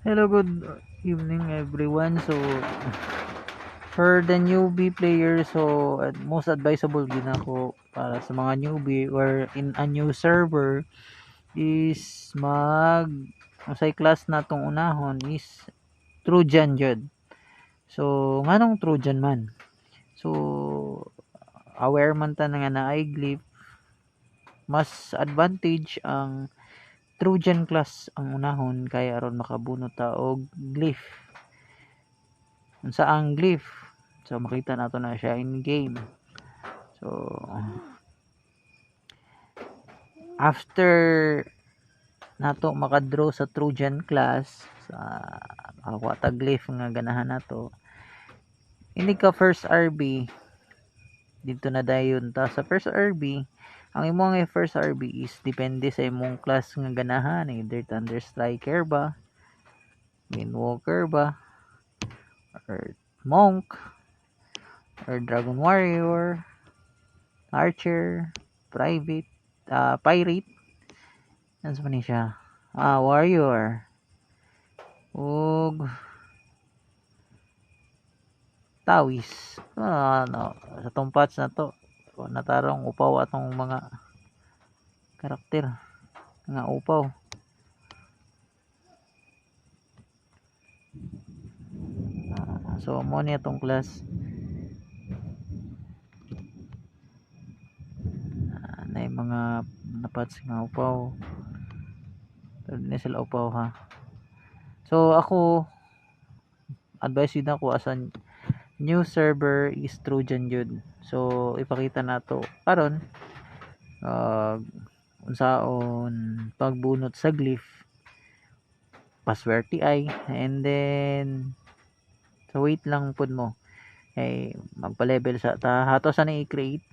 Hello, good evening everyone. So, for the newbie player, so most advisable din ako para sa mga newbie or in a new server is usay class na tong unahon is Trojan jud. So, nganong Trojan man? So, aware man ta nga na ay glyph, mas advantage ang Trojan class ang unahon kaya aron makabunot ta og glyph. Unsa ang glyph? So makita nato na siya in game. So after nato makadraw sa Trojan class sa makakuha ta glyph nga ganahan nato, ini ka first RB dito na dayon ta sa first RB. Ang imong first RB is depende sa imong class nga ganahan, either Thunder Striker ba, Windwalker ba, or Monk, or Dragon Warrior, Archer, Private, Pirate, ano sa man siya? Warrior, ug Tawis. No, sa tong patch na to, natarong upaw atong mga karakter nga upaw. So mo ni atong class. Na mga napatch nga upaw. Hindi sila upaw ha. So ako advice din ako as a new server is Trojan jud. So ipakita nato karon unsaon pagbunot sa glyph, paswerte ay, and then so wait lang pud mo ay magpa-level sa ta hato sa ni i-create.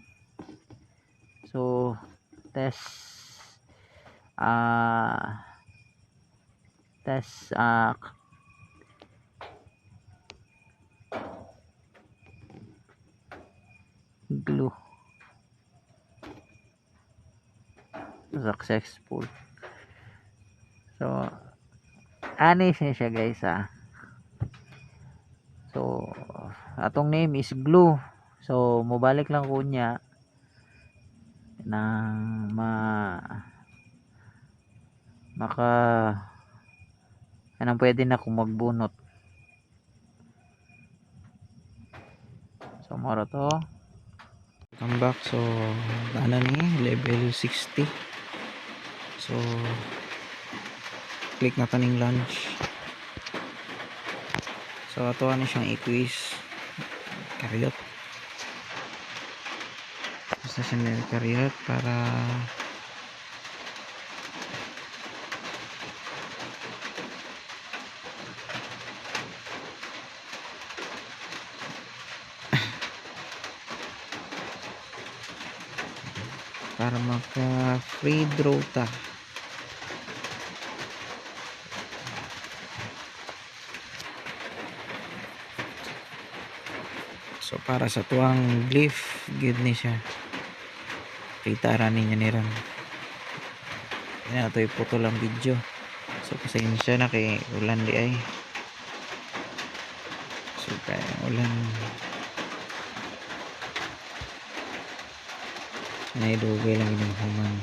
So test ah test glue successful. So ani siya guys So atong name is glue. So mobalik lang ko niya nang maka anong pwede na kung magbunot. So moro to. Come back. So ano ni level 60. So click na taning launch. So ato ani siyang i-quiz karyot. Basta siya karyot para maka free draw ta. So para sa tuwang glyph good ni siya. Kita ra ninyo ni ron. Ina to iputo lang video. So pasensya na kay ulan di ay. So kay ulan naidugay lang yung human.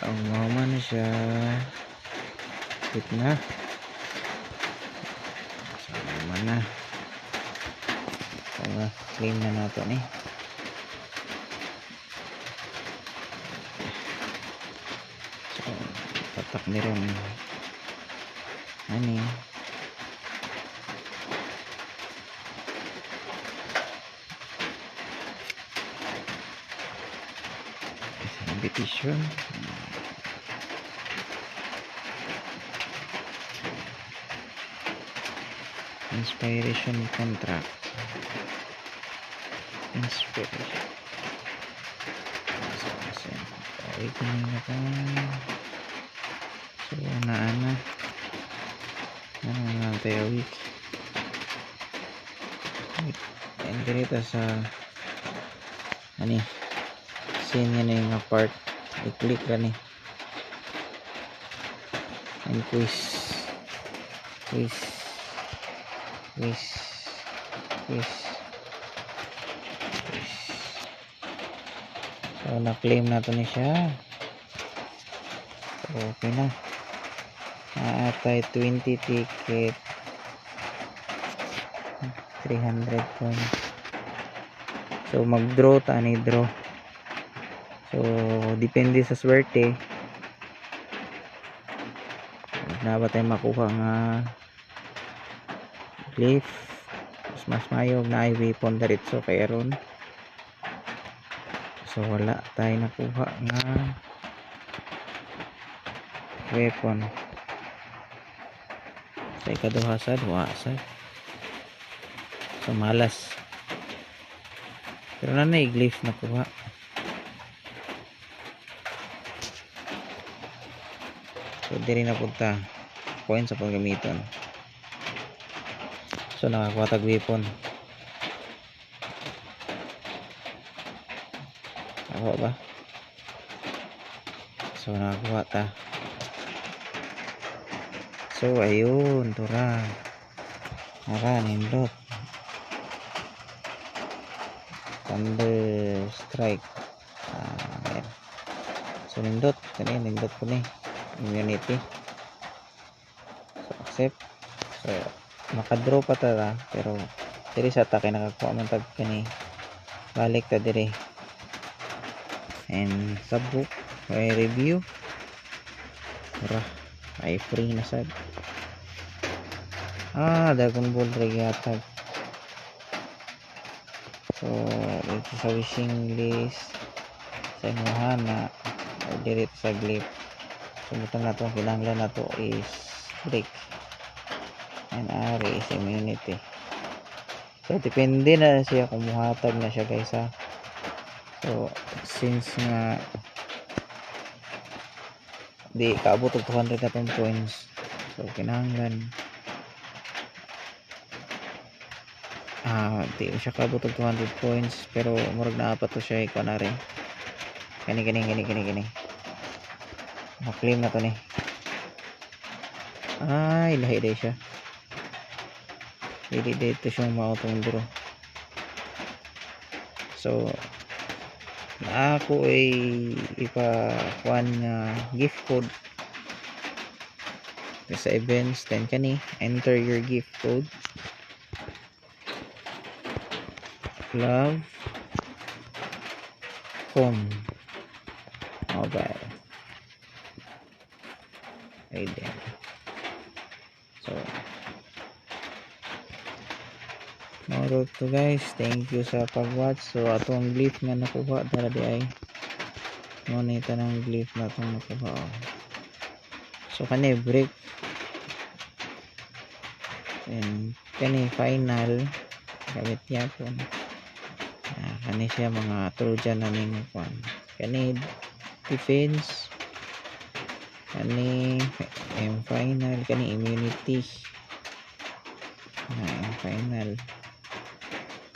Ang mama na siya. Wait na. So, mama na. So, claim na nato ni. So, tatak ni ron. Ani. competition. Inspiration contract. Inspiration. Wait na ka. So, ana. Ano na tayo week. And ganito sa scene niya na yung part. I-click ka ni. And quiz. So, na-claim na to ni siya. So, okay na. Atay 20 ticket. 300 points. So, mag-draw ta ni draw. So, depende sa swerte. Na ba tayo makuha nga glyph. Mas mayog na ay weapon diretso kay aron. So, wala tayo nakuha nga weapon. Sa ikaduha sad, wasad. So, malas. Pero na glyph nakuha. So, diri na punta. Coin sa paggamiton. So, nakakuha tag weapon. Ako ba? So, nakakuha ta. So, ayun. Tura. Nindot. Thunder strike. Ayan. So, nindot. Kanina, nindot ko ni. Immunity. So, accept. So, makadraw pa ta, pero diri sa atake nakakuha man tag kani. Balik ta diri. And subbook ay review. Ora, ay free na sad. Dragon Ball regatag. So, dito sa wishing list sa imuhan na diri sa glyph. So, butang na to, kinahanglan na to is break. And ari is immunity. So, depende na siya kung muhatag na siya guys ha. So, since nga di kaabot og 200 na tong points. So, kinahanglan di siya kaabot og 200 points pero murag na apat to siya ikaw na rin. Kani. Ma-claim na to ni. Lahi day siya. Dili dito siyang mautong draw. So, na ako ay ipa-kuan nga gift code sa events. Then kani, enter your gift code. Love phone mobile. Ayan. So, more to guys. Thank you sa pag-watch. So, atong glyph nga nakuha dara di ay monita ng glyph na itong nakuha. So, kani break. And kani final gamit niya po. Kani siya mga trojan na ning kwan. Kani defense. Kani final. Kani immunity. Final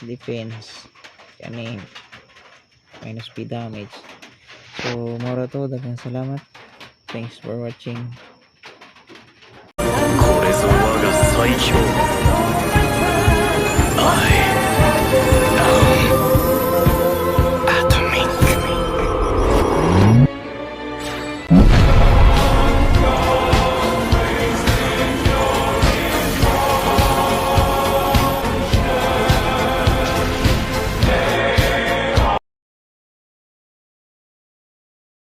defense. Kani minus P damage. So, mora to. Daghang salamat. Thanks for watching. これぞ我が最強